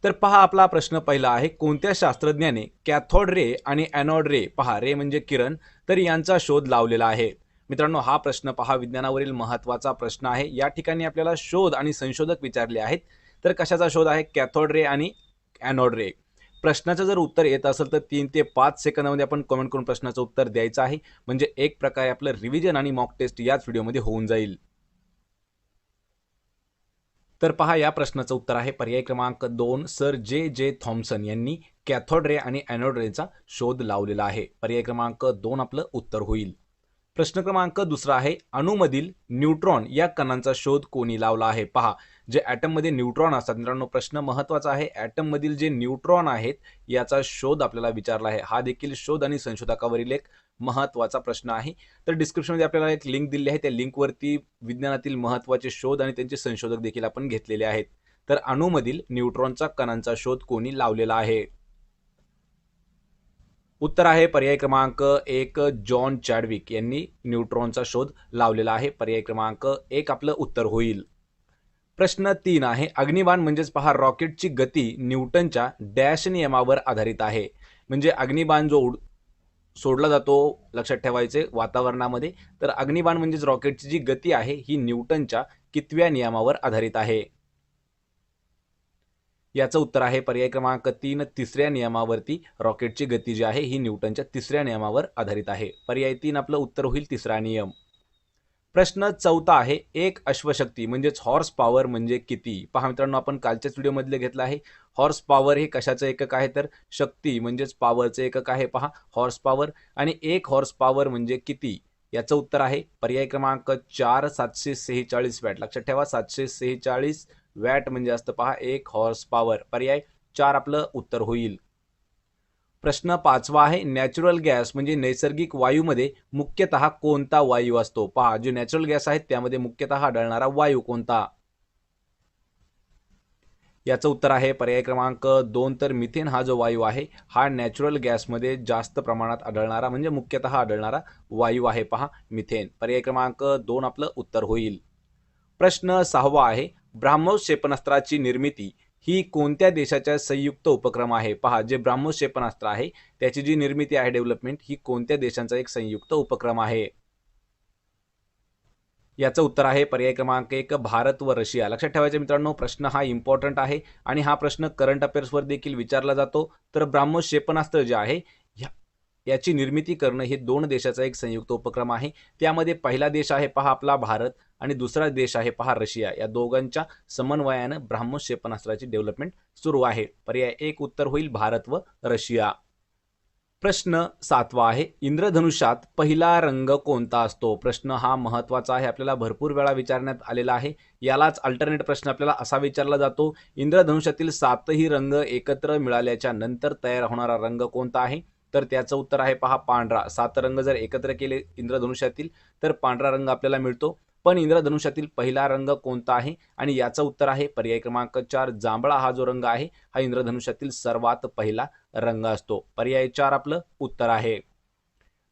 तर पहा आपला प्रश्न पहिला आहे, कोणत्या शास्त्रज्ञाने कॅथोड रे आणि एनोड रे, पहा रे म्हणजे किरण, तर यांचा शोध लावलेला आहे? मित्रांनो, हा प्रश्न पहा विज्ञानावरील महत्त्वाचा प्रश्न आहे. या ठिकाणी आपल्याला शोध आणि संशोधक विचारले आहेत. तर कशाचा शोध आहे? कॅथोड रे आणि एनोड रे. प्रश्नाचं जर उत्तर येत असेल तर 3 ते 5 सेकंदामध्ये आपण कमेंट करून प्रश्नाचं उत्तर द्यायचं आहे. म्हणजे एक प्रकारे आपलं रिव्हिजन आणि मॉक टेस्ट याच व्हिडिओमध्ये होऊन जाईल. तर पहा या प्रश्नाचं उत्तर आहे पर्याय क्रमांक 2, सर जे जे थॉम्सन यांनी कॅथोड रे आणि एनोड रेचा शोध लावलेला आहे. पर्याय क्रमांक 2 आपलं उत्तर होईल. प्रश्न क्रमांक दुसरा आहे, अणूमधील न्यूट्रॉन या कणांचा शोध कोणी लावला आहे? पहा, जे ॲटममध्ये न्यूट्रॉन असतात मित्रांनो, प्रश्न महत्त्वाचा आहे. ॲटममधील जे न्यूट्रॉन आहेत याचा शोध आपल्याला विचारला आहे. हा देखील शोध आणि संशोधकावरील एक महत्त्वाचा प्रश्न आहे. तर डिस्क्रिप्शनमध्ये आपल्याला एक लिंक दिली आहे. त्या लिंकवरती विज्ञानातील महत्त्वाचे शोध आणि त्यांचे संशोधक देखील आपण घेतलेले आहेत. तर अणूमधील न्यूट्रॉनचा कणांचा शोध कोणी लावलेला आहे? उत्तर आहे पर्याय क्रमांक 1, जॉन चॅडविक यांनी न्यूट्रॉनचा शोध लावलेला आहे. पर्याय क्रमांक 1 आपलं उत्तर होईल. प्रश्न 3 आहे, अग्निबाण म्हणजेच पहा रॉकेटची गती न्यूटनच्या डॅश नियमावर आधारित आहे. म्हणजे अग्निबाण जो सोडला जातो, लक्षात ठेवायचे वातावरणामध्ये, तर अग्निबाण म्हणजेच रॉकेटची जी गती आहे ही न्यूटनच्या कितव्या नियमावर आधारित आहे? याचं उत्तर आहे पर्याय क्रमांक 3, तिसऱ्या नियमावरती रॉकेटची गती जी आहे ही न्यूटनच्या तिसऱ्या नियमावर आधारित आहे. पर्याय 3 आपलं उत्तर होईल, तिसरा नियम. प्रश्न 4 आहे, एक अश्वशक्ती म्हणजेच हॉर्स पॉवर म्हणजे किती? पहा मित्रांनो, आपण कालच्याच व्हिडिओमधले घेतलं आहे. हॉर्स पॉवर हे कशाचं एकक आहे? तर शक्ती म्हणजेच पॉवरचं एकक आहे. पहा, हॉर्स पॉवर. आणि एक हॉर्स पॉवर म्हणजे किती? याचं उत्तर आहे पर्याय क्रमांक 4, 746 वॅट. लक्षात ठेवा, 746 वॅट म्हणजे असतं पहा एक हॉर्स पॉवर. पर्याय 4 आपलं उत्तर होईल. प्रश्न 5 आहे, नॅचरल गॅस म्हणजे नैसर्गिक वायूमध्ये मुख्यतः कोणता वायू असतो? पहा, जे नॅचरल गॅस आहेत त्यामध्ये मुख्यतः आढळणारा वायू कोणता? याचं उत्तर आहे पर्याय क्रमांक 2, तर मिथेन हा जो वायू आहे हा नॅचरल गॅसमध्ये जास्त प्रमाणात आढळणारा म्हणजे मुख्यतः आढळणारा वायू आहे. पहा, मिथेन. पर्याय क्रमांक 2 आपलं उत्तर होईल. प्रश्न 6 आहे, ब्राह्मोस क्षेपणास्त्राची निर्मिती ही कोणत्या देशाच्या संयुक्त उपक्रम आहे? पहा, जे ब्राह्मोस क्षेपणास्त्र आहे त्याची जी निर्मिती आहे, डेव्हलपमेंट, ही कोणत्या देशांचा एक संयुक्त उपक्रम आहे? याचं उत्तर आहे पर्याय क्रमांक 1, भारत व रशिया. लक्षात ठेवायचं मित्रांनो, प्रश्न हा इम्पॉर्टंट आहे आणि हा प्रश्न करंट अफेअर्सवर देखील विचारला जातो. तर ब्राह्मोस क्षेपणास्त्र जे आहे याची निर्मिती करणं हे 2 देशाचा एक संयुक्त उपक्रम आहे. त्यामध्ये पहिला देश आहे पहा आपला भारत आणि दुसरा देश आहे पहा रशिया. या दोघांच्या समन्वयानं ब्राह्मोस क्षेपणास्त्राची डेव्हलपमेंट सुरू आहे. पर्याय 1 उत्तर होईल, भारत व रशिया. प्रश्न 7 आहे, इंद्रधनुष्यात पहिला रंग कोणता असतो? प्रश्न हा महत्त्वाचा आहे, आपल्याला भरपूर वेळा विचारण्यात आलेला आहे. यालाच अल्टरनेट प्रश्न आपल्याला असा विचारला जातो, इंद्रधनुष्यातील 7ही रंग एकत्र मिळाल्याच्या नंतर तयार होणारा रंग कोणता आहे? तर त्याचं उत्तर आहे पहा पांढरा. 7 रंग जर एकत्र केले इंद्रधनुष्यातील तर पांढरा रंग आपल्याला मिळतो. पण इंद्रधनुष्यातील पहिला रंग कोणता आहे? आणि याचं उत्तर आहे पर्याय क्रमांक 4, जांभळा हा जो रंग आहे हा इंद्रधनुष्यातील सर्वात पहिला रंग असतो. पर्याय 4 आपलं उत्तर आहे.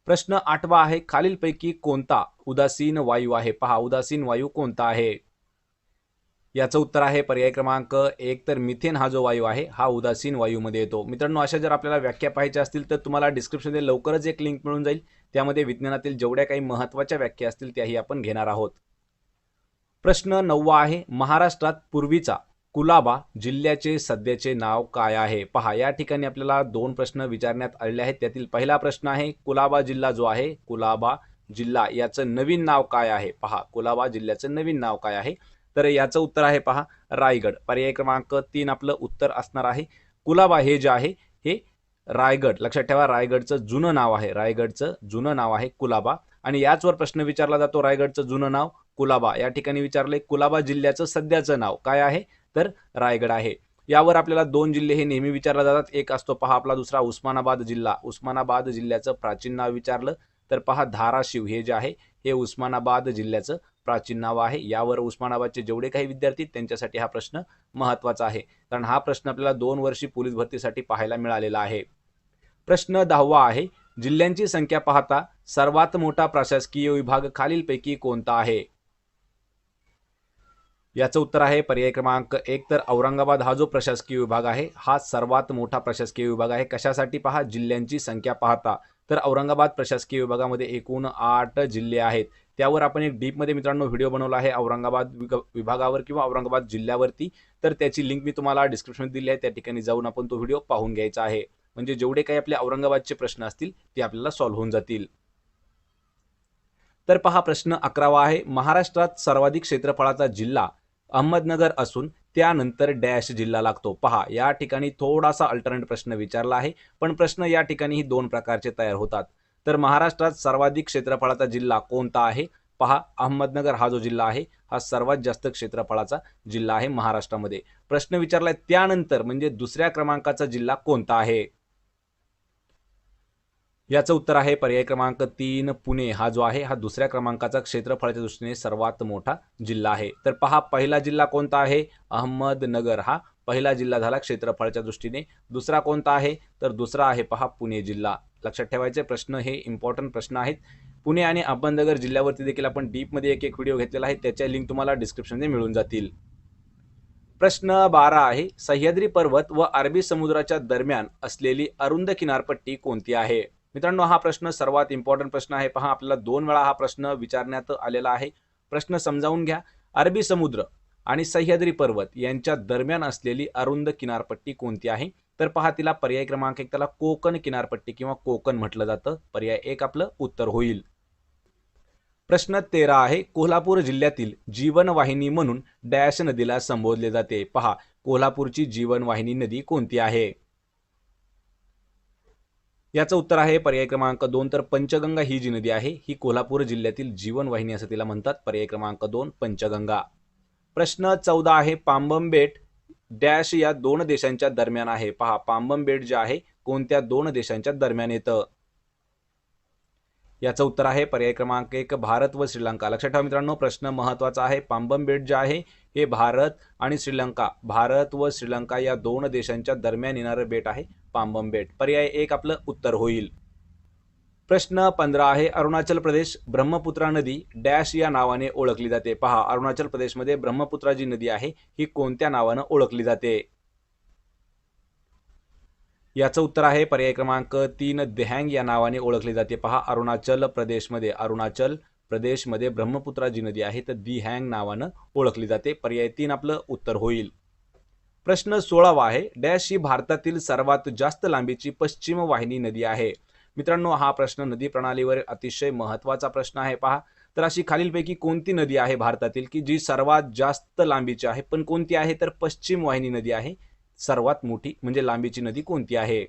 प्रश्न 8 आहे, खालीलपैकी कोणता उदासीन वायू आहे? पहा, उदासीन वायू कोणता आहे? याचं उत्तर आहे पर्याय क्रमांक 1, तर मिथेन हा जो वायू आहे हा उदासीन वायूमध्ये येतो. मित्रांनो, अशा जर आपल्याला व्याख्या पाहायच्या असतील तर तुम्हाला डिस्क्रिप्शनमध्ये लवकरच एक लिंक मिळून जाईल. त्यामध्ये विज्ञानातील जेवढ्या काही महत्त्वाच्या व्याख्या असतील त्याही आपण घेणार आहोत. प्रश्न 9 आहे, महाराष्ट्रात पूर्वीचा कुलाबा जिल्ह्याचे सध्याचे नाव काय आहे? पहा, या ठिकाणी आपल्याला 2 प्रश्न विचारण्यात आलेले आहेत. त्यातील पहिला प्रश्न आहे, कुलाबा जिल्हा जो आहे, कुलाबा जिल्हा याचं नवीन नाव काय आहे? पहा, कुलाबा जिल्ह्याचं नवीन नाव काय आहे? तर याचं उत्तर आहे पहा रायगड. पर्याय क्रमांक 3 आपलं उत्तर असणार आहे. कुलाबा हे जे आहे हे रायगड, लक्षात ठेवा, रायगडचं जुनं नाव आहे. रायगडचं जुनं नाव आहे कुलाबा. आणि याचवर प्रश्न विचारला जातो, रायगडचं जुनं नाव कुलाबा. या ठिकाणी विचारले कुलाबा जिल्ह्याचं सध्याचं नाव काय आहे? तर रायगड आहे. यावर आपल्याला 2 जिल्हे हे नेहमी विचारले जातात. एक असतो पहा आपला दुसरा उस्मानाबाद जिल्हा. उस्मानाबाद जिल्ह्याचं प्राचीन नाव विचारलं तर पहा धाराशिव हे जे आहे हे उस्मानाबाद जिल्ह्याचं प्राचीन नाव आहे. यावर उस्मानाबादचे जेवढे काही विद्यार्थी त्यांच्यासाठी हा प्रश्न महत्त्वाचा आहे, कारण हा प्रश्न आपल्याला 2 वर्षी पोलीस भरतीसाठी पाहायला मिळालेला आहे. प्रश्न 10 आहे, जिल्ह्यांची संख्या पाहता सर्वात मोठा प्रशासकीय विभाग खालीलपैकी कोणता आहे? याचं उत्तर आहे पर्याय क्रमांक 1. तर औरंगाबाद हा जो प्रशासकीय विभाग आहे हा सर्वात मोठा प्रशासकीय विभाग आहे. कशासाठी पहा, जिल्ह्यांची संख्या पाहता तर औरंगाबाद प्रशासकीय विभागामध्ये एकूण 8 जिल्हे आहेत. त्यावर आपण एक डीपमध्ये मित्रांनो व्हिडिओ बनवला आहे औरंगाबाद विभागावर किंवा औरंगाबाद जिल्ह्यावरती. तर त्याची लिंक मी तुम्हाला डिस्क्रिप्शनमध्ये दिली आहे, त्या ठिकाणी जाऊन आपण तो व्हिडिओ पाहून घ्यायचा आहे. म्हणजे जेवढे काही आपले औरंगाबादचे प्रश्न असतील ते आपल्याला सॉल्व्ह होऊन जातील. तर पहा प्रश्न 11वा आहे, महाराष्ट्रात सर्वाधिक क्षेत्रफळाचा जिल्हा अहमदनगर असून त्यानंतर डॅश जिल्हा लागतो. पहा या ठिकाणी थोडासा अल्टरनेट प्रश्न विचारला आहे, पण प्रश्न या ठिकाणी 2 प्रकारचे तयार होतात. तर महाराष्ट्रात सर्वाधिक क्षेत्रफळाचा जिल्हा कोणता आहे? पहा, अहमदनगर हा जो जिल्हा आहे हा सर्वात जास्त क्षेत्रफळाचा जिल्हा आहे महाराष्ट्रामध्ये. प्रश्न विचारलाय त्यानंतर म्हणजे दुसऱ्या क्रमांकाचा जिल्हा कोणता आहे? याचं उत्तर आहे पर्याय क्रमांक 3 पुणे हा जो आहे हा दुसऱ्या क्रमांकाचा क्षेत्रफळाच्या दृष्टीने सर्वात मोठा जिल्हा आहे. तर पहा पहिला जिल्हा कोणता आहे? अहमदनगर हा पहिला जिल्हा झाला क्षेत्रफळाच्या दृष्टीने. दुसरा कोणता आहे? तर दुसरा आहे पहा पुणे जिल्हा. लक्षात ठेवायचे प्रश्न हे इम्पॉर्टंट प्रश्न आहेत. पुणे आणि अहमदनगर जिल्ह्यावरती देखील आपण डीपमध्ये एक व्हिडिओ घेतलेला आहे, त्याच्या लिंक तुम्हाला डिस्क्रिप्शनमध्ये मिळून जातील. प्रश्न 12 आहे, सह्याद्री पर्वत व अरबी समुद्राच्या दरम्यान असलेली अरुंद किनारपट्टी कोणती आहे? मित्रांनो हा प्रश्न सर्वात इम्पॉर्टंट प्रश्न आहे. पहा आपल्याला 2 वेळा हा प्रश्न विचारण्यात आलेला आहे. प्रश्न समजावून घ्या. अरबी समुद्र आणि सह्याद्री पर्वत यांच्या दरम्यान असलेली अरुंद किनारपट्टी कोणती आहे? तर पहा तिला पर्याय क्रमांक 1 त्याला कोकण किनारपट्टी किंवा कोकण म्हटलं जातं. पर्याय 1 आपलं उत्तर होईल. प्रश्न 13 आहे, कोल्हापूर जिल्ह्यातील जीवनवाहिनी म्हणून डॅश नदीला संबोधले जाते. पहा कोल्हापूरची जीवनवाहिनी नदी कोणती आहे? याचं उत्तर आहे पर्याय क्रमांक 2. तर पंचगंगा ही जी नदी आहे ही कोल्हापूर जिल्ह्यातील जीवनवाहिनी असं तिला म्हणतात. पर्याय क्रमांक 2 पंचगंगा. प्रश्न 14 आहे, पांबम बेट डॅश या 2 देशांच्या दरम्यान आहे. पहा पांबम बेट जे आहे कोणत्या 2 देशांच्या दरम्यान येतं? याचं उत्तर आहे पर्याय क्रमांक 1 भारत व श्रीलंका. लक्षात ठेवा मित्रांनो प्रश्न महत्वाचा आहे. पांबम बेट जे आहे हे भारत आणि श्रीलंका, भारत व श्रीलंका या 2 देशांच्या दरम्यान येणारं बेट आहे पांबम बेट. पर्याय 1 आपलं उत्तर होईल. प्रश्न 15 आहे, अरुणाचल प्रदेश ब्रह्मपुत्रा नदी डॅश या नावाने ओळखली जाते. पहा अरुणाचल प्रदेशमध्ये ब्रह्मपुत्रा जी नदी आहे ही कोणत्या नावानं ओळखली जाते? याचं उत्तर आहे पर्याय क्रमांक 3 देहँग या नावाने ओळखली जाते. पहा अरुणाचल प्रदेशमध्ये ब्रह्मपुत्रा जी नदी आहे तर दिहँग नावानं ओळखली जाते. पर्याय 3 आपलं उत्तर होईल. प्रश्न 16वा आहे, डॅश ही भारतातील सर्वात जास्त लांबीची पश्चिम वाहिनी नदी आहे. मित्रांनो हा प्रश्न नदी प्रणालीवर अतिशय महत्वाचा प्रश्न आहे. पहा तर अशी खालीलपैकी कोणती नदी आहे भारतातील की जी सर्वात जास्त लांबीची आहे, पण कोणती आहे तर पश्चिम वाहिनी नदी आहे. सर्वात मोठी म्हणजे लांबीची नदी कोणती आहे?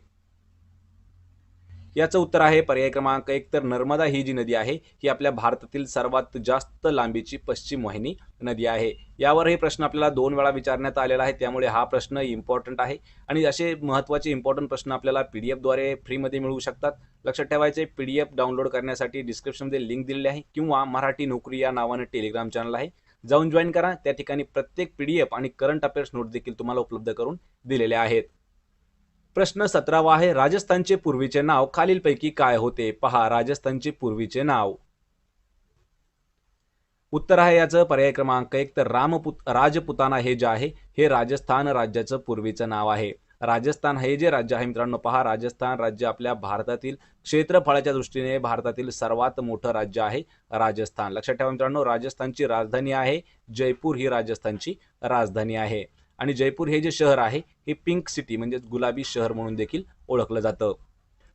याचं उत्तर आहे पर्याय क्रमांक 1 तर नर्मदा ही जी नदी आहे ही आपल्या भारतातील सर्वात जास्त लांबीची पश्चिम वाहिनी नदी आहे. यावर हे प्रश्न आपल्याला 2 वेळा विचारण्यात आलेला आहे, त्यामुळे हा प्रश्न इम्पॉर्टंट आहे. आणि असे महत्त्वाचे इम्पॉर्टंट प्रश्न आपल्याला PDF द्वारे फ्रीमध्ये मिळू शकतात. लक्षात ठेवायचे PDF डाउनलोड करण्यासाठी डिस्क्रिप्शनमध्ये लिंक दिलेली आहे किंवा मराठी नोकरी या नावाने टेलिग्राम चॅनल आहे, जाऊन जॉईन करा. त्या ठिकाणी प्रत्येक PDF आणि करंट अफेअर्स नोट देखील तुम्हाला उपलब्ध करून दिलेले आहेत. प्रश्न 17वा आहे, राजस्थानचे पूर्वीचे नाव खालीलपैकी काय होते? पहा राजस्थानचे पूर्वीचे नाव. उत्तर आहे याचं पर्याय क्रमांक 1 तर राजपुताना हे जे आहे हे राजस्थान राज्याचं पूर्वीचं नाव आहे. राजस्थान हे जे राज्य आहे मित्रांनो, पहा राजस्थान राज्य आपल्या भारतातील क्षेत्रफळाच्या दृष्टीने भारतातील सर्वात मोठं राज्य आहे राजस्थान. लक्षात ठेवा मित्रांनो राजस्थानची राजधानी आहे जयपूर, ही राजस्थानची राजधानी आहे. आणि जयपूर हे जे शहर आहे हे पिंक सिटी म्हणजे गुलाबी शहर म्हणून देखील ओळखलं जातं.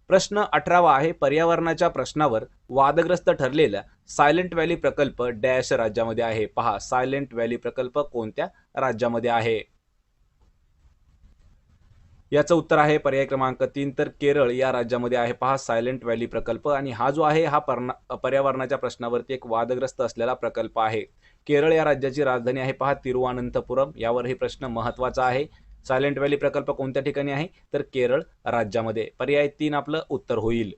प्रश्न 18वा आहे, पर्यावरणाच्या प्रश्नावर वादग्रस्त ठरलेला सायलेंट व्हॅली प्रकल्प डॅश राज्यामध्ये आहे. पहा सायलेंट व्हॅली प्रकल्प कोणत्या राज्यामध्ये आहे? याचं उत्तर आहे पर्याय क्रमांक 3 तर केरळ या राज्यामध्ये आहे. पहा सायलेंट व्हॅली प्रकल्प. आणि हा जो आहे हा पर्यावरणाच्या प्रश्नावरती एक वादग्रस्त असलेला प्रकल्प आहे. केरळ या राज्याची राजधानी आहे पहा तिरुवनंतपुरम. यावर हे प्रश्न महत्वाचा आहे. सायलेंट व्हॅली प्रकल्प कोणत्या ठिकाणी आहे तर केरळ राज्यामध्ये. पर्याय 3 आपलं उत्तर होईल.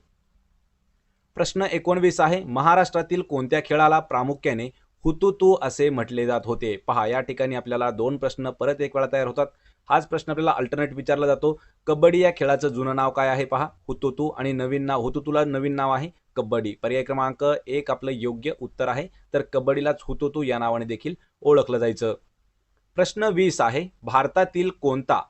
प्रश्न 19 आहे, महाराष्ट्रातील कोणत्या खेळाला प्रामुख्याने हुतुतू असे म्हटले जात होते? पहा या ठिकाणी आपल्याला 2 प्रश्न परत एक वेळा तयार होतात. हाच प्रश्न आपल्याला अल्टरनेट विचारला जातो. कबड्डी या खेळाचं जुनं नाव काय आहे? पहा हुतुतू. आणि नवीन नाव हुतुतूला नवीन नाव आहे कबड्डी. पर्याय क्रमांक 1 आपलं योग्य उत्तर आहे. तर कबड्डीलाच हुतुतू या नावाने देखील ओळखलं जायचं. प्रश्न 20 आहे, भारतातील कोणता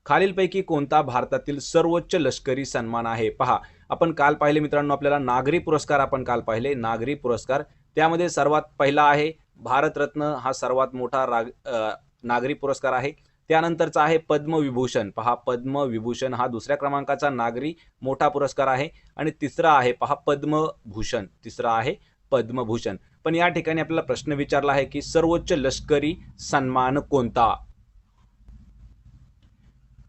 खालीलपैकी कोणता भारतातील सर्वोच्च लष्करी सन्मान आहे? पहा, आपण काल पाहिले मित्रांनो, आपल्याला नागरी पुरस्कार आपण काल पाहिले, नागरी पुरस्कार त्यामध्ये सर्वात पहिला आहे भारतरत्न, हा सर्वात मोठा नागरी पुरस्कार आहे. त्यानंतरचा आहे पद्मविभूषण. पहा, पद्मविभूषण हा दुसऱ्या क्रमांकाचा नागरी मोठा पुरस्कार आहे. आणि तिसरा आहे पहा पद्मभूषण, तिसरा आहे पद्मभूषण. पण या ठिकाणी आपल्याला प्रश्न विचारला आहे की सर्वोच्च लष्करी सन्मान कोणता,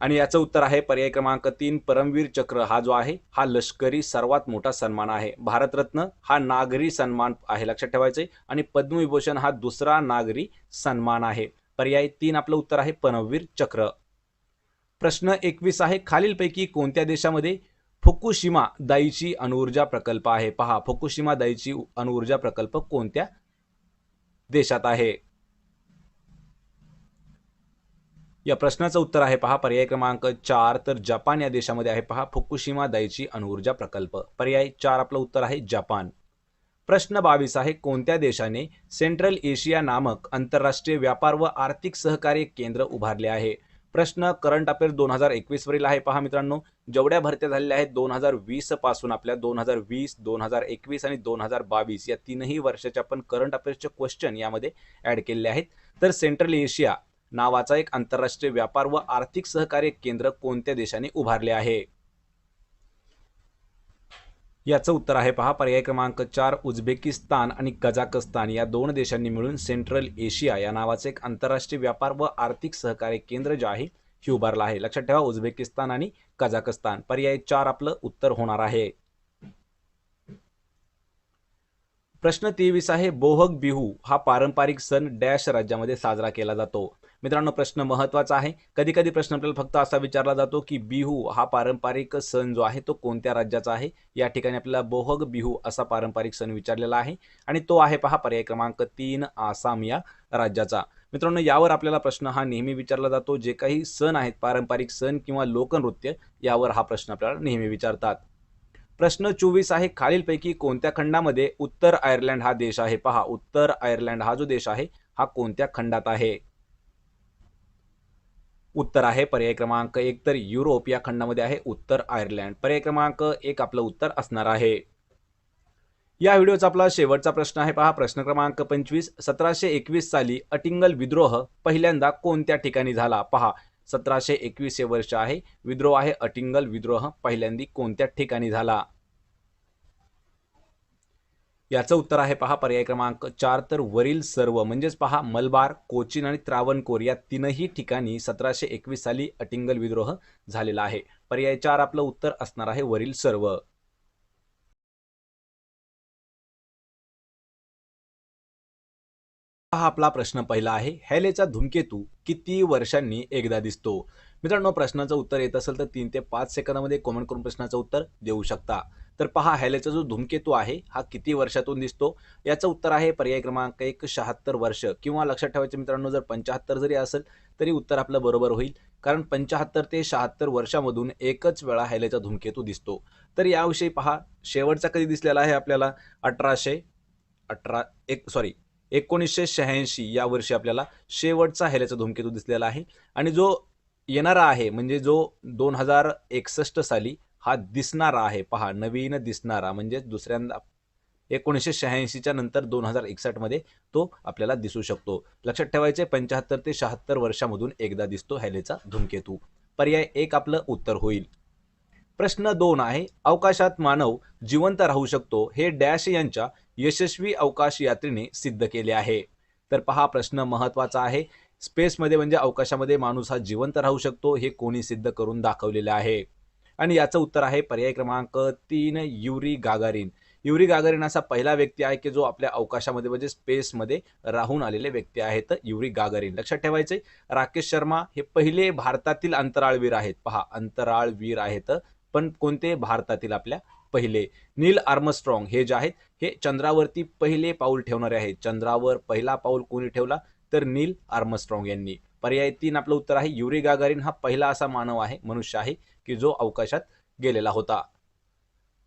आणि याचं उत्तर आहे पर्याय क्रमांक 3 परमवीर चक्र. हा जो आहे हा लष्करी सर्वात मोठा सन्मान आहे. भारतरत्न हा नागरी सन्मान आहे, लक्षात ठेवायचे, आणि पद्मविभूषण हा दुसरा नागरी सन्मान आहे. पर्याय 3 आपलं उत्तर आहे परमवीर चक्र. प्रश्न 21 आहे, खालीलपैकी कोणत्या देशामध्ये फुकुशिमा दाइची अणुऊर्जा प्रकल्प आहे? पहा, फुकुशिमा दाइची अणुऊर्जा प्रकल्प कोणत्या देशात आहे? या प्रश्नाचं उत्तर आहे पहा पर्याय क्रमांक 4, तर जपान या देशामध्ये आहे पहा फुकुशिमा दाइची अणुऊर्जा प्रकल्प. पर्याय 4 आपलं उत्तर आहे जपान. प्रश्न 22 आहे, कोणत्या देशाने सेंट्रल एशिया नामक आंतरराष्ट्रीय व्यापार व आर्थिक सहकार्य केंद्र उभारले आहे? प्रश्न करंट अफेअर्स 2021 वरील आहे पहा मित्रांनो. जेवढ्या भरत्या झालेल्या आहेत 2020 पासून, आपल्या 2020, 2021 आणि 2022 या तीनही वर्षाचे आपण करंट अफेअर्सचे क्वेश्चन यामध्ये ऍड केलेले आहेत. तर सेंट्रल एशिया नावाचा एक आंतरराष्ट्रीय व्यापार व आर्थिक सहकार्य केंद्र कोणत्या देशाने उभारले आहे? याचं उत्तर आहे पहा पर्याय क्रमांक 4 उझबेकिस्तान आणि कझाकस्तान या दोन देशांनी मिळून सेंट्रल एशिया या नावाचे एक आंतरराष्ट्रीय व्यापार व आर्थिक सहकार्य केंद्र जे आहे हे उभारलं आहे. लक्षात ठेवा, उझबेकिस्तान आणि कझाकस्तान. पर्याय 4 आपलं उत्तर होणार आहे. प्रश्न 23 आहे, बोहग बिहू हा पारंपरिक सण डॅश राज्यामध्ये साजरा केला जातो? मित्रांनो, प्रश्न महत्त्वाचा आहे. कधी कधी प्रश्न आपल्याला फक्त असा विचारला जातो की बिहू हा पारंपरिक सण जो आहे तो कोणत्या राज्याचा आहे. या ठिकाणी आपल्याला बोहग बिहू असा पारंपरिक सण विचारलेला आहे, आणि तो आहे पहा पर्याय क्रमांक 3 आसाम या राज्याचा. मित्रांनो, यावर आपल्याला प्रश्न हा नेहमी विचारला जातो. जे काही सण आहेत, पारंपरिक सण किंवा लोकनृत्य, यावर हा प्रश्न आपल्याला नेहमी विचारतात. प्रश्न 24 आहे, खालीलपैकी कोणत्या खंडामध्ये उत्तर आयर्लंड हा देश आहे? पहा, उत्तर आयर्लंड हा जो देश आहे हा कोणत्या खंडात आहे? उत्तर आहे पर्याय क्रमांक 1, तर युरोप या खंडामध्ये आहे उत्तर आयर्लंड. पर्याय क्रमांक 1 आपलं उत्तर असणार आहे. या व्हिडिओचा आपला शेवटचा प्रश्न आहे पहा प्रश्न क्रमांक 25. 1721 साली अटिंगल विद्रोह पहिल्यांदा कोणत्या ठिकाणी झाला? पहा, 1721 हे वर्ष आहे, विद्रोह आहे अटिंगल विद्रोह पहिल्यांदा कोणत्या ठिकाणी झाला? याचं उत्तर आहे पहा पर्याय क्रमांक 4, तर वरील सर्व, म्हणजेच पहा मलबार, कोचीन आणि त्रावणकोर या तीनही ठिकाणी 1721 साली अटिंगल विद्रोह झालेला आहे. पर्याय 4 आपलं उत्तर असणार आहे वरील सर्व. हा आपला प्रश्न पहिला आहे, हॅलेचा धूमकेतू किती वर्षांनी एकदा दिसतो? मित्रांनो, प्रश्नाचं उत्तर येत असेल तर 3 ते 5 सेकंदामध्ये कमेंट करून प्रश्नाचं उत्तर देऊ शकता. तर पहा, हॅलेचा जो धूमकेतू आहे हा किती वर्षातून दिसतो? याचं उत्तर आहे पर्याय क्रमांक 1 76 वर्ष, किंवा लक्षात ठेवायचं मित्रांनो, जर 75 जरी असेल तरी उत्तर आपलं बरोबर होईल, कारण 75 ते 76 वर्षामधून एकच वेळा हॅलेचा धूमकेतू दिसतो. तर याविषयी पहा, शेवटचा कधी दिसलेला आहे आपल्याला 1986 या वर्षी आपल्याला शेवटचा हॅलेचा धूमकेतू दिसलेला आहे. आणि जो येणारा आहे म्हणजे जो 2061 साली हा दिसणारा आहे, पहा नवीन दिसणारा, म्हणजे दुसऱ्यांदा 1986च्या नंतर 2061 मध्ये तो आपल्याला दिसू शकतो. लक्षात ठेवायचे, 75 ते 76 वर्षामधून एकदा दिसतो हॅलेचा धूमकेतू. पर्याय 1 आपलं उत्तर होईल. प्रश्न 2 आहे, अवकाशात मानव जिवंत राहू शकतो हे डॅश यांच्या यशस्वी अवकाश यात्रेने सिद्ध केले आहे? तर पहा, प्रश्न महत्त्वाचा आहे. स्पेसमध्ये म्हणजे अवकाशामध्ये माणूस हा जिवंत राहू शकतो हे कोणी सिद्ध करून दाखवलेले आहे? आणि याचं उत्तर आहे पर्याय क्रमांक 3 युरी गागारिन. युरी गागारिन असा पहिला व्यक्ती आहे की जो आपल्या अवकाशामध्ये म्हणजे स्पेसमध्ये राहून आलेले व्यक्ती आहेत, युरी गागारिन. लक्षात ठेवायचे, राकेश शर्मा हे पहिले भारतातील अंतराळवीर आहेत. पहा, अंतराळवीर आहेत, पण कोणते? भारतातील आपल्या पहिले. नील आर्मस्ट्रॉंग हे जे आहेत हे चंद्रावरती पहिले पाऊल ठेवणारे आहेत. चंद्रावर पहिला पाऊल कोणी ठेवला? तर नील आर्मस्ट्रॉंग यांनी. पर्याय 3 आपलं उत्तर आहे. युरी गागारिन हा पहिला असा मानव आहे, मनुष्य आहे की जो अवकाशात गेलेला होता.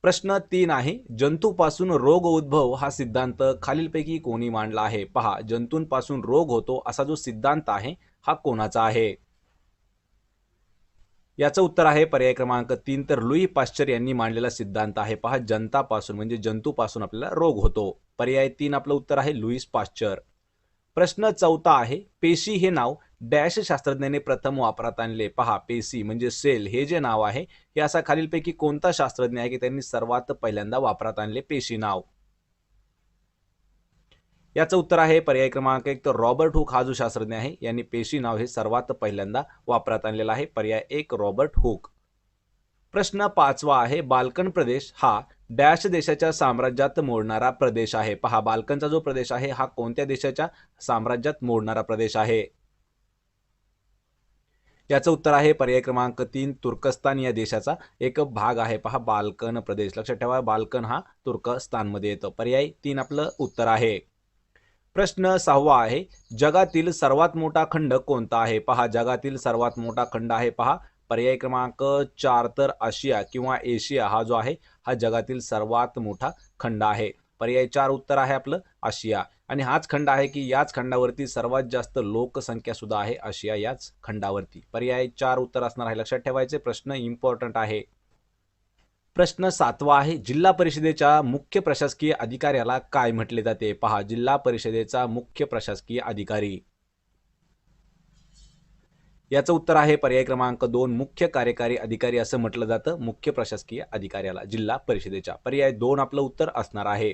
प्रश्न 3 आहे, जंतूपासून रोग उद्भव हा सिद्धांत खालीलपैकी कोणी मांडला आहे? पहा, जंतूंपासून रोग होतो असा जो सिद्धांत आहे हा कोणाचा आहे? याचं उत्तर आहे पर्याय क्रमांक 3, तर लुई पाश्चर यांनी मांडलेला सिद्धांत आहे. पहा, जंतापासून म्हणजे जंतूपासून आपल्याला रोग होतो. पर्याय 3 आपलं उत्तर आहे लुईस पाश्चर. प्रश्न 4 आहे, पेशी हे नाव डॅश शास्त्रज्ञाने प्रथम वापरात आणले? पहा, पेशी म्हणजे सेल हे जे नाव आहे हे असा खालीलपैकी कोणता शास्त्रज्ञ आहे की त्यांनी सर्वात पहिल्यांदा वापरात आणले पेशी नाव? याचं उत्तर आहे पर्याय क्रमांक 1, तर रॉबर्ट हुक हा जो शास्त्रज्ञ आहे यांनी पेशी नाव हे सर्वात पहिल्यांदा वापरात आणलेलं आहे. पर्याय 1 रॉबर्ट हुक. प्रश्न 5 आहे, बाल्कन प्रदेश हा डॅश देशाच्या साम्राज्यात मोडणारा प्रदेश आहे? पहा, बाल्कनचा जो प्रदेश आहे हा कोणत्या देशाच्या साम्राज्यात मोडणारा प्रदेश आहे? याचं उत्तर आहे पर्याय क्रमांक 3, तुर्कस्तान या देशाचा एक भाग आहे. पहा, बाल्कन प्रदेश. लक्षात ठेवा, बाल्कन हा तुर्कस्तानमध्ये येतो. पर्याय 3 आपलं उत्तर आहे. प्रश्न 6 आहे, जगातील सर्वात मोठा खंड कोणता आहे? पहा, जगातील सर्वात मोठा खंड आहे पहा पर्याय क्रमांक 4, तर आशिया किंवा एशिया हा जो आहे हा जगातील सर्वात मोठा खंड आहे. पर्याय 4 उत्तर आहे आपलं आशिया. आणि हाच खंड आहे की याच खंडावरती सर्वात जास्त लोकसंख्या सुद्धा आहे आशिया याच खंडावरती. पर्याय 4 उत्तर असणार आहे. लक्षात ठेवायचे, प्रश्न इम्पॉर्टंट आहे. प्रश्न 7 आहे, जिल्हा परिषदेच्या मुख्य प्रशासकीय अधिकाऱ्याला काय म्हटले जाते? पहा, जिल्हा परिषदेचा मुख्य प्रशासकीय अधिकारी. याचं उत्तर आहे पर्याय क्रमांक 2, मुख्य कार्यकारी अधिकारी असं म्हटलं जातं मुख्य प्रशासकीय अधिकाऱ्याला जिल्हा परिषदेच्या. पर्याय 2 आपलं उत्तर असणार आहे.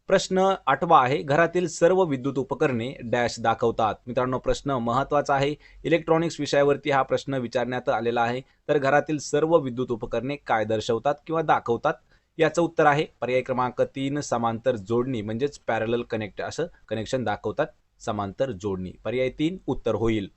प्रश्न 8 आहे, घरातील सर्व विद्युत उपकरणे डॅश दाखवतात? मित्रांनो, प्रश्न महत्त्वाचा आहे. इलेक्ट्रॉनिक्स विषयावरती हा प्रश्न विचारण्यात आलेला आहे. तर घरातील सर्व विद्युत उपकरणे काय दर्शवतात किंवा दाखवतात? याचं उत्तर आहे पर्याय क्रमांक 3, समांतर जोडणी म्हणजेच पॅरलल कनेक्ट असं कनेक्शन दाखवतात. समांतर जोडणी. पर्याय 3 उत्तर होईल.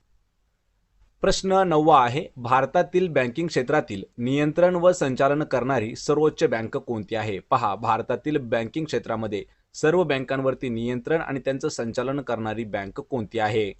प्रश्न 9 आहे, भारतातील बँकिंग क्षेत्रातील नियंत्रण व संचालन करणारी सर्वोच्च बँक कोणती आहे? पहा, भारतातील बँकिंग क्षेत्रामध्ये सर्व बँकांवरती नियंत्रण आणि त्यांचं संचालन करणारी बँक कोणती आहे?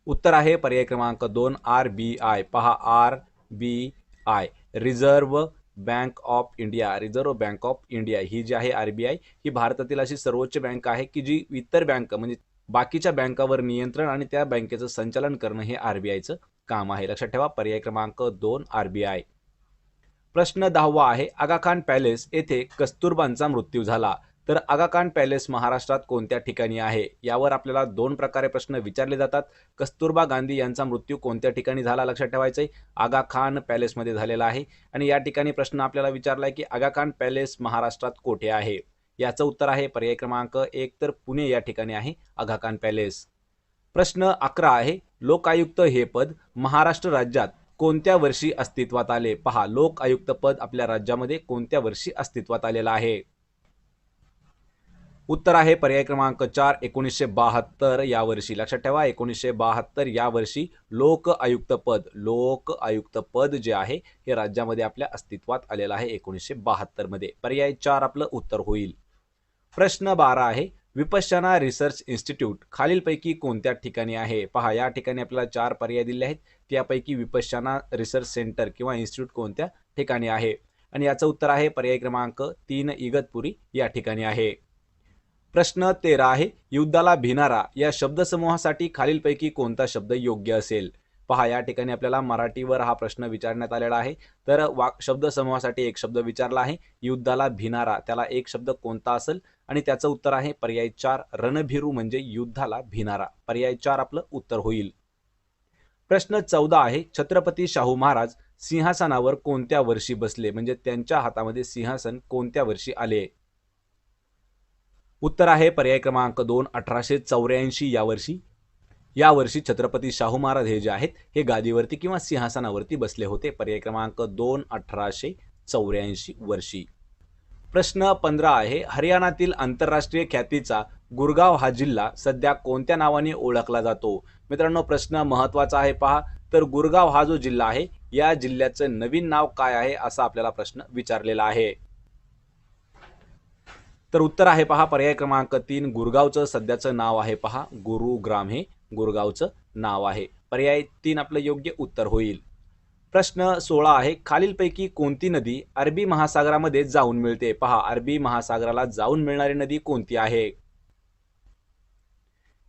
उत्तर आहे पर्याय क्रमांक 2, RBI. पहा, RBI reserve bank of India. Reserve bank of India ही जी आहे RBI ही भारतातील अशी सर्वोच्च बँक आहे की जी इतर बँक म्हणजे बाकीच्या बँकावर नियंत्रण आणि त्या बँकेचं संचालन करणं हे RBIचं काम आहे. लक्षात ठेवा, पर्याय क्रमांक 2 RBI. प्रश्न 10 आहे, आगा खान पॅलेस येथे कस्तुरबांचा मृत्यू झाला. तर आगा खान पॅलेस महाराष्ट्रात कोणत्या ठिकाणी आहे? यावर आपल्याला 2 प्रकारे प्रश्न विचारले जातात. कस्तुरबा गांधी यांचा मृत्यू कोणत्या ठिकाणी झाला? लक्षात ठेवायचंय, आगा खान पॅलेसमध्ये झालेला आहे. आणि या ठिकाणी प्रश्न आपल्याला विचारलाय की आगा खान पॅलेस महाराष्ट्रात कोठे आहे? याचं उत्तर आहे पर्याय क्रमांक 1, तर पुणे या ठिकाणी आहे आगा खान पॅलेस. प्रश्न 11 आहे, लोकायुक्त हे पद महाराष्ट्र राज्यात कोणत्या वर्षी अस्तित्वात आले? पहा, लोक आयुक्त पद आपल्या राज्यामध्ये कोणत्या वर्षी अस्तित्वात आलेलं आहे? उत्तर आहे पर्याय क्रमांक 4, 1972 या वर्षी. लक्षात ठेवा, 1972 या वर्षी लोक आयुक्त पद जे आहे हे राज्यामध्ये आपल्या अस्तित्वात आलेलं आहे 1972 मध्ये. पर्याय 4 आपलं उत्तर होईल. प्रश्न 12 आहे, विपश्यना रिसर्च इन्स्टिट्यूट खालीलपैकी कोणत्या ठिकाणी आहे? पहा, या ठिकाणी आपल्याला 4 पर्याय दिले आहेत. त्यापैकी विपश्यना रिसर्च सेंटर किंवा इन्स्टिट्यूट कोणत्या ठिकाणी आहे? आणि याचं उत्तर आहे पर्याय क्रमांक 3, इगतपुरी या ठिकाणी आहे. प्रश्न 13 आहे, युद्धाला भिनारा या शब्दसमूहासाठी खालीलपैकी कोणता शब्द योग्य असेल? पहा, या ठिकाणी आपल्याला मराठीवर हा प्रश्न विचारण्यात आलेला आहे. तर शब्दसमूहासाठी एक शब्द विचारला आहे, युद्धाला भिनारा, त्याला एक शब्द कोणता असेल? आणि त्याचं उत्तर आहे पर्याय 4, रणभिरू म्हणजे युद्धाला भिनारा. पर्याय 4 आपलं उत्तर होईल. प्रश्न 14 आहे, छत्रपती शाहू महाराज सिंहासनावर कोणत्या वर्षी बसले? म्हणजे त्यांच्या हातामध्ये सिंहासन कोणत्या वर्षी आले? उत्तर आहे पर्याय क्रमांक 2, 1884 या वर्षी. या वर्षी छत्रपती शाहू महाराज हे जे आहेत हे गादीवरती किंवा सिंहासनावरती बसले होते. पर्याय क्रमांक 2, 1884 वर्षी. प्रश्न 15 आहे, हरियाणातील आंतरराष्ट्रीय ख्यातीचा गुरगाव हा जिल्हा सध्या कोणत्या नावाने ओळखला जातो? मित्रांनो, प्रश्न महत्त्वाचा आहे पहा. तर गुरगाव हा जो जिल्हा आहे या जिल्ह्याचं नवीन नाव काय आहे असा आपल्याला प्रश्न विचारलेला आहे. तर उत्तर आहे पहा पर्याय क्रमांक 3, गुरगावचं सध्याचं नाव आहे पहा गुरुग्राम हे गुरगावचं नाव आहे. पर्याय 3 आपलं योग्य उत्तर होईल. प्रश्न 16 आहे, खालीलपैकी कोणती नदी अरबी महासागरामध्ये जाऊन मिळते? पहा, अरबी महासागराला जाऊन मिळणारी नदी कोणती आहे?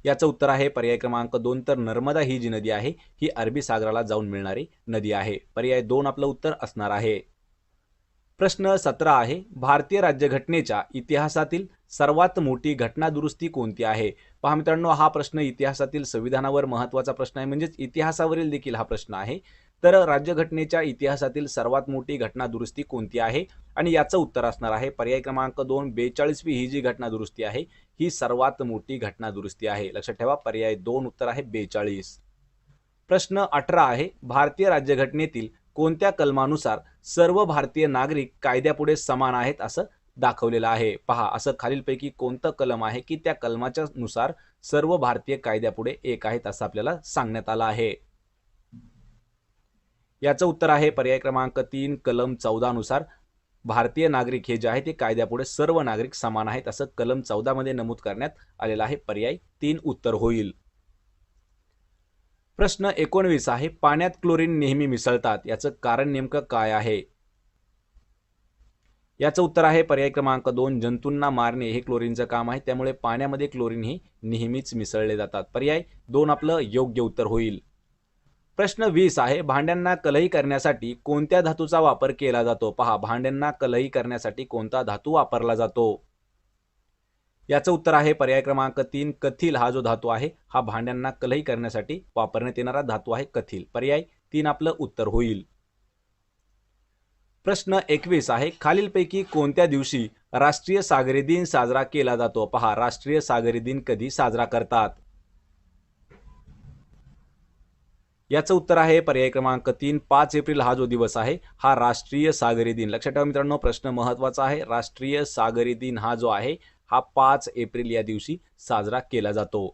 याचं उत्तर आहे पर्याय क्रमांक 2, तर नर्मदा ही जी नदी आहे ही अरबी सागराला जाऊन मिळणारी नदी आहे. पर्याय 2 आपलं उत्तर असणार आहे. प्रश्न 17 आहे, भारतीय राज्यघटनेच्या इतिहासातील सर्वात मोठी घटना दुरुस्ती कोणती आहे? पहा मित्रांनो, हा प्रश्न इतिहासातील संविधानावर महत्त्वाचा प्रश्न आहे, म्हणजेच इतिहासावरील देखील हा प्रश्न आहे. तर राज्यघटनेच्या इतिहासातील सर्वात मोठी घटना दुरुस्ती कोणती आहे? आणि याचं उत्तर असणार आहे पर्याय क्रमांक 2, 42वी ही जी घटना दुरुस्ती आहे ही सर्वात मोठी घटना दुरुस्ती आहे. लक्षात ठेवा, पर्याय 2 उत्तर आहे 42. प्रश्न 18 आहे, भारतीय राज्यघटनेतील कोणत्या कलमानुसार सर्व भारतीय नागरिक कायद्यापुढे समान आहेत असं दाखवलेलं आहे? पहा, असं खालीलपैकी कोणतं कलम आहे की त्या कलमाच्या नुसार सर्व भारतीय कायद्यापुढे एक आहेत असं आपल्याला सांगण्यात आलं आहे? याचं उत्तर आहे पर्याय क्रमांक 3, कलम 14 नुसार भारतीय नागरिक हे जे आहे ते कायद्यापुढे सर्व नागरिक समान आहेत असं कलम 14 मध्ये नमूद करण्यात आलेलं आहे. पर्याय 3 उत्तर होईल. प्रश्न 19 आहे, पाण्यात क्लोरीन नेहमी मिसळतात याचं कारण नेमकं काय आहे? याचं उत्तर आहे पर्याय क्रमांक 2, जंतूंना मारणे हे क्लोरीनचं काम आहे, त्यामुळे पाण्यामध्ये क्लोरीन हे नेहमीच मिसळले जातात. पर्याय 2 आपलं योग्य उत्तर होईल. प्रश्न 20 आहे, भांड्यांना कलई करण्यासाठी कोणत्या धातूचा वापर केला जातो? पहा, भांड्यांना कलई करण्यासाठी कोणता धातू वापरला जातो? याचं उत्तर आहे पर्याय क्रमांक 3, कथील हा जो धातू आहे हा भांड्यांना कलई करण्यासाठी वापरण्यात येणारा धातू आहे कथील. पर्याय 3 आपलं उत्तर होईल. प्रश्न 21 आहे, खालीलपैकी कोणत्या दिवशी राष्ट्रीय सागरी दिन साजरा केला जातो? पहा, राष्ट्रीय सागरी दिन कधी साजरा करतात? याचं उत्तर आहे पर्याय क्रमांक 3, 5 एप्रिल हा जो दिवस आहे हा राष्ट्रीय सागरी दिन. लक्षात ठेवा मित्रांनो, प्रश्न महत्त्वाचा आहे. राष्ट्रीय सागरी दिन हा जो आहे हा 5 एप्रिल या दिवशी साजरा केला जातो.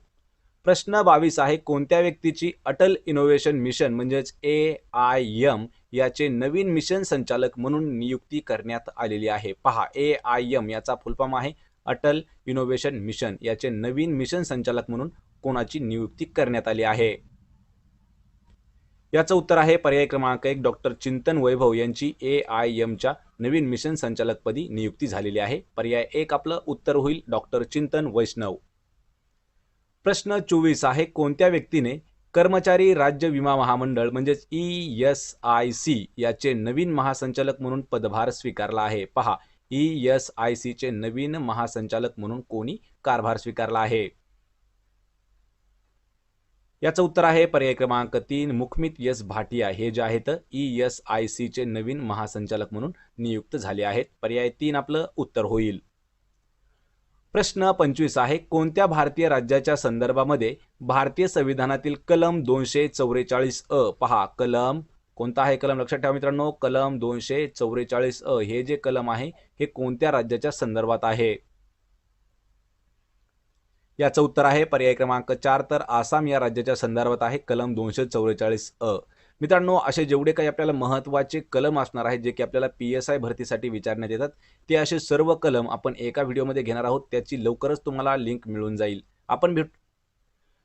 प्रश्न 22 आहे, कोणत्या व्यक्तीची अटल इनोव्हेशन मिशन म्हणजेच AIM याचे नवीन मिशन संचालक म्हणून नियुक्ती करण्यात आलेली आहे? पहा, AIM याचा फुल फॉर्म आहे अटल इनोव्हेशन मिशन. याचे नवीन मिशन संचालक म्हणून कोणाची नियुक्ती करण्यात आली आहे? याचं उत्तर आहे पर्याय क्रमांक 1, डॉक्टर चिंतन वैभव यांची AIMच्या नवीन मिशन संचालकपदी नियुक्ती झालेली आहे. पर्याय 1 आपलं उत्तर होईल डॉक्टर चिंतन वैष्णव. प्रश्न 24 आहे, कोणत्या व्यक्तीने कर्मचारी राज्य विमा महामंडळ म्हणजेच ESIC याचे नवीन महासंचालक म्हणून पदभार स्वीकारला आहे? पहा, ESIC चे नवीन महासंचालक म्हणून कोणी कारभार स्वीकारला आहे? याचं उत्तर आहे पर्याय क्रमांक 3, मुखमित यस भाटिया हे जे आहेत ESIC चे नवीन महासंचालक म्हणून नियुक्त झाले आहेत. पर्याय 3 आपलं उत्तर होईल. प्रश्न 25 आहे, कोणत्या भारतीय राज्याच्या संदर्भामध्ये भारतीय संविधानातील कलम 244 पहा, कलम कोणता आहे कलम? लक्षात ठेवा मित्रांनो, कलम 244 हे जे कलम आहे हे कोणत्या राज्याच्या संदर्भात आहे? याचं उत्तर आहे पर्याय क्रमांक 4, तर आसाम या राज्याच्या संदर्भात आहे कलम 244 मित्रांनो, असे जेवढे काही आपल्याला महत्त्वाचे कलम असणार आहेत जे की आपल्याला PSI भरतीसाठी विचारण्यात येतात ते असे सर्व कलम आपण एका व्हिडिओमध्ये घेणार आहोत. त्याची लवकरच तुम्हाला लिंक मिळून जाईल. आपण भेटू.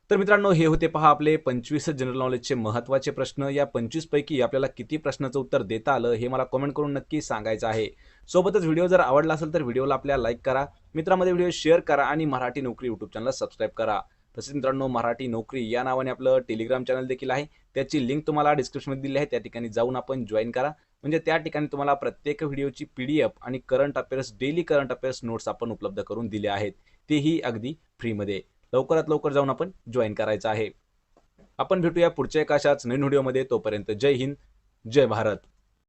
तर मित्रांनो, हे होते पहा आपले 25 जनरल नॉलेजचे महत्त्वाचे प्रश्न. या 25 पैकी आपल्याला किती प्रश्नाचं उत्तर देता आलं हे मला कमेंट करून नक्की सांगायचं आहे. सोबतच व्हिडिओ जर आवडला असेल तर व्हिडिओला आपल्या लाईक करा, मित्रांमध्ये व्हिडिओ शेअर करा आणि मराठी नोकरी यूट्यूब चॅनलला सबस्क्राईब करा. तसेच मित्रांनो, मराठी नोकरी या नावाने आपलं टेलिग्राम चॅनल देखील आहे, त्याची लिंक तुम्हाला डिस्क्रिप्शनमध्ये दिली आहे. त्या ठिकाणी जाऊन आपण जॉईन करा, म्हणजे त्या ठिकाणी तुम्हाला प्रत्येक व्हिडिओची PDF आणि current affairs daily current affairs notes आपण उपलब्ध करून दिले आहेत, तेही अगदी फ्रीमध्ये. लवकरात लवकर जाऊन आपण जॉईन करायचं आहे. आपण भेटूया पुढच्या एका अशाच नवीन व्हिडिओमध्ये. तोपर्यंत जय हिंद, जय भारत.